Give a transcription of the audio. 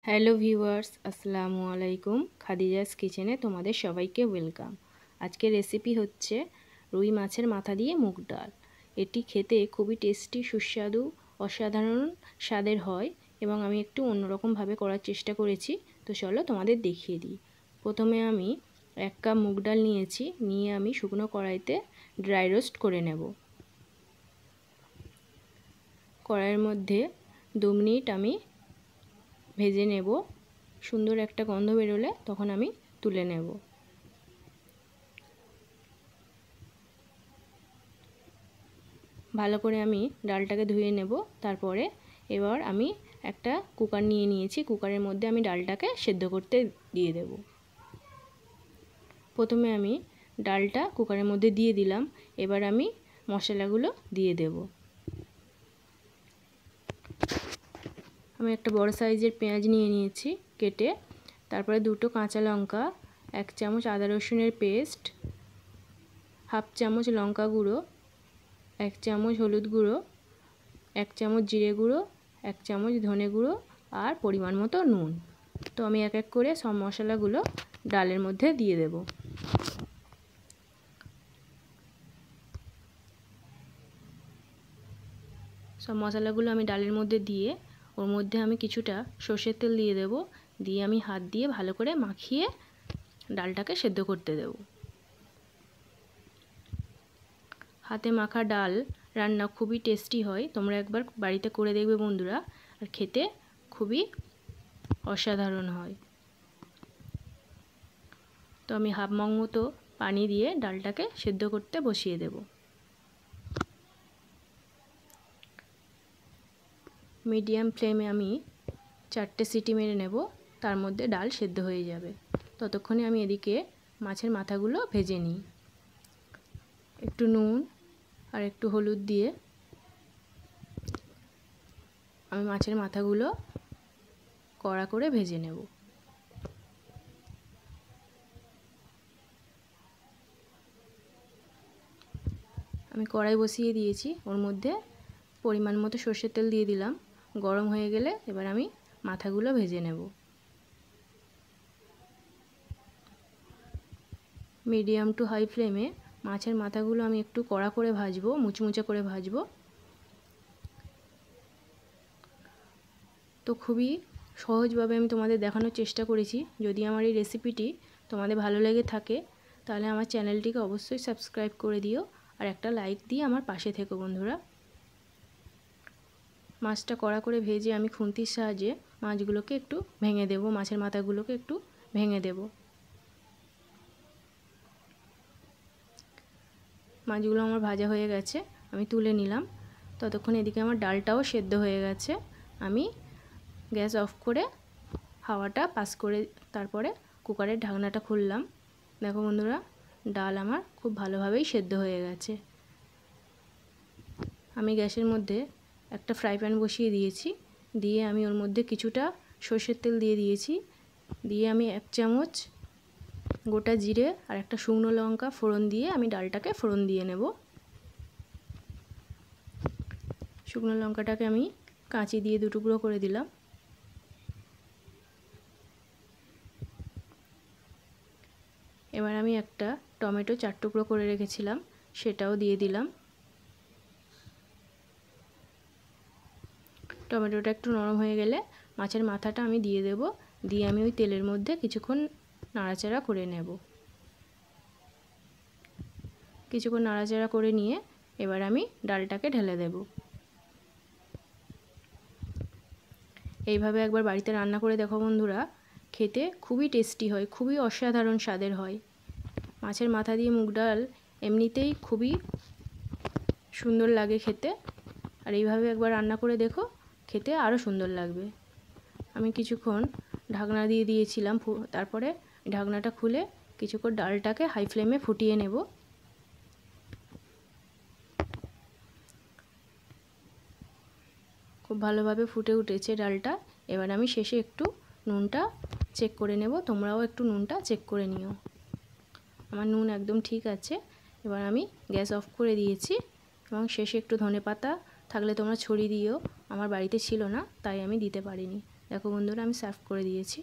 Hello viewers, আসসালামু আলাইকুম। খাদিজাস কিচেনে তোমাদের সবাইকে ওয়েলকাম। আজকের রেসিপি হচ্ছে রুই মাছের মাথা দিয়ে মুগ ডাল। এটি খেতে খুবই টেস্টি, সুস্বাদু, অসাধারণ স্বাদের হয় এবং আমি একটু অন্যরকমভাবে করার চেষ্টা করেছি। তো চলো তোমাদের দেখিয়ে দিই। প্রথমে আমি 1 কাপ মুগ ডাল নিয়েছি, নিয়ে আমি শুকনো কড়াইতে ড্রাই রোস্ট করে নেব। কড়াইয়ের মধ্যে 2 মিনিট আমি ভেজে নেব। সুন্দর একটা গন্ধ বেরোলে তখন আমি তুলে নেব। ভালো করে আমি ডালটাকে ধুয়ে নেব। তারপরে এবার আমি একটা কুকার নিয়ে নিয়েছি। কুকারের মধ্যে আমি ডালটাকে সেদ্ধ করতে দিয়ে দেব। প্রথমে আমি ডালটা কুকারের মধ্যে দিয়ে দিলাম। এবার আমি মশলাগুলো দিয়ে দেব। আমি একটা বড় সাইজের পেঁয়াজ নিয়ে নিয়েছি কেটে। তারপরে 2টো কাঁচা লঙ্কা, 1 চামচ আদা রসুনের পেস্ট, হাফ চামচ লঙ্কা গুঁড়ো, 1 চামচ হলুদ গুঁড়ো, 1 চামচ জিরে গুঁড়ো, 1 চামচ ধনে গুঁড়ো আর পরিমাণ মতো নুন। তো আমি এক এক করে সব মশলাগুলো ডালের মধ্যে দিয়ে দেব। সব মশলাগুলো আমি ডালের মধ্যে দিয়ে ওর মধ্যে আমি কিছুটা সর্ষের তেল দিয়ে দেব। দিয়ে আমি হাত দিয়ে ভালো করে মাখিয়ে ডালটাকে সেদ্ধ করতে দেব। হাতে মাখা ডাল রান্না খুবই টেস্টি হয়। তোমরা একবার বাড়িতে করে দেখবে বন্ধুরা, আর খেতে খুবই অসাধারণ হয়। তো আমি হাফ মগ মতো পানি দিয়ে ডালটাকে সেদ্ধ করতে বসিয়ে দেব। মিডিয়াম ফ্লেমে আমি 4টে সিটি মেরে নেব। তার মধ্যে ডাল সেদ্ধ হয়ে যাবে। ততক্ষণে আমি এদিকে মাছের মাথাগুলো ভেজে নিই। একটু নুন আর একটু হলুদ দিয়ে আমি মাছের মাথাগুলো কড়া করে ভেজে নেব। আমি কড়াই বসিয়ে দিয়েছি, ওর মধ্যে পরিমাণ মতো সর্ষের তেল দিয়ে দিলাম। গরম হয়ে গেলে এবার আমি মাথাগুলো ভেজে নেব। মিডিয়াম টু হাই ফ্লেমে মাছের মাথাগুলো আমি একটু কড়া করে ভাজবো, মুচমুচে করে ভাজবো। তো খুবই সহজভাবে আমি তোমাদের দেখানোর চেষ্টা করেছি। যদি আমার এই রেসিপিটি তোমাদের ভালো লেগে থাকে তাহলে আমার চ্যানেলটিকে অবশ্যই সাবস্ক্রাইব করে দিও আর একটা লাইক দিয়ে আমার পাশে থেকো বন্ধুরা। মাছটা কড়া করে ভেজে আমি খুন্তির সাহায্যে মাছগুলোকে একটু ভেঙে দেব, মাছের মাথাগুলোকে একটু ভেঙে দেব। মাছগুলো আমার ভাজা হয়ে গেছে, আমি তুলে নিলাম। ততক্ষণ এদিকে আমার ডালটাও সেদ্ধ হয়ে গেছে। আমি গ্যাস অফ করে হাওয়াটা পাস করে তারপরে কুকারের ঢাকনাটা খুললাম। দেখো বন্ধুরা, ডাল আমার খুব ভালোভাবেই সেদ্ধ হয়ে গেছে। আমি গ্যাসের মধ্যে একটা ফ্রাই প্যান বসিয়ে দিয়েছি। দিয়ে আমি ওর মধ্যে কিছুটা সর্ষের তেল দিয়ে দিয়েছি। দিয়ে আমি 1 চামচ গোটা জিরে আর একটা শুকনো লঙ্কা ফোড়ন দিয়ে আমি ডালটাকে ফোড়ন দিয়ে নেব। শুকনো লঙ্কাটাকে আমি কাঁচি দিয়ে 2 টুকরো করে দিলাম। এবার আমি একটা টমেটো 4 টুকরো করে রেখেছিলাম, সেটাও দিয়ে দিলাম। টমেটোটা একটু নরম হয়ে গেলে মাছের মাথাটা আমি দিয়ে দেব। দিয়ে আমি ওই তেলের মধ্যে কিছুক্ষণ নাড়াচাড়া করে নেব। কিছুক্ষণ নাড়াচাড়া করে নিয়ে এবার আমি ডালটাকে ঢেলে দেব। এইভাবে একবার বাড়িতে রান্না করে দেখো বন্ধুরা, খেতে খুবই টেস্টি হয়, খুবই অসাধারণ স্বাদের হয়। মাছের মাথা দিয়ে মুগ ডাল এমনিতেই খুবই সুন্দর লাগে খেতে, আর এইভাবে একবার রান্না করে দেখো, খেতে আরও সুন্দর লাগবে। আমি কিছুক্ষণ ঢাকনা দিয়ে দিয়েছিলাম, তারপরে ঢাকনাটা খুলে কিছুক্ষণ ডালটাকে হাই ফ্লেমে ফুটিয়ে নেব। খুব ভালোভাবে ফুটে উঠেছে ডালটা। এবার আমি শেষে একটু নুনটা চেক করে নেব। তোমরাও একটু নুনটা চেক করে নিও। আমার নুন একদম ঠিক আছে। এবার আমি গ্যাস অফ করে দিয়েছি এবং শেষে একটু ধনেপাতা থাকলে তোমরা ছড়িয়ে দিও। আমার বাড়িতে ছিল না তাই আমি দিতে পারিনি। দেখো বন্ধুরা আমি সার্ভ করে দিয়েছি।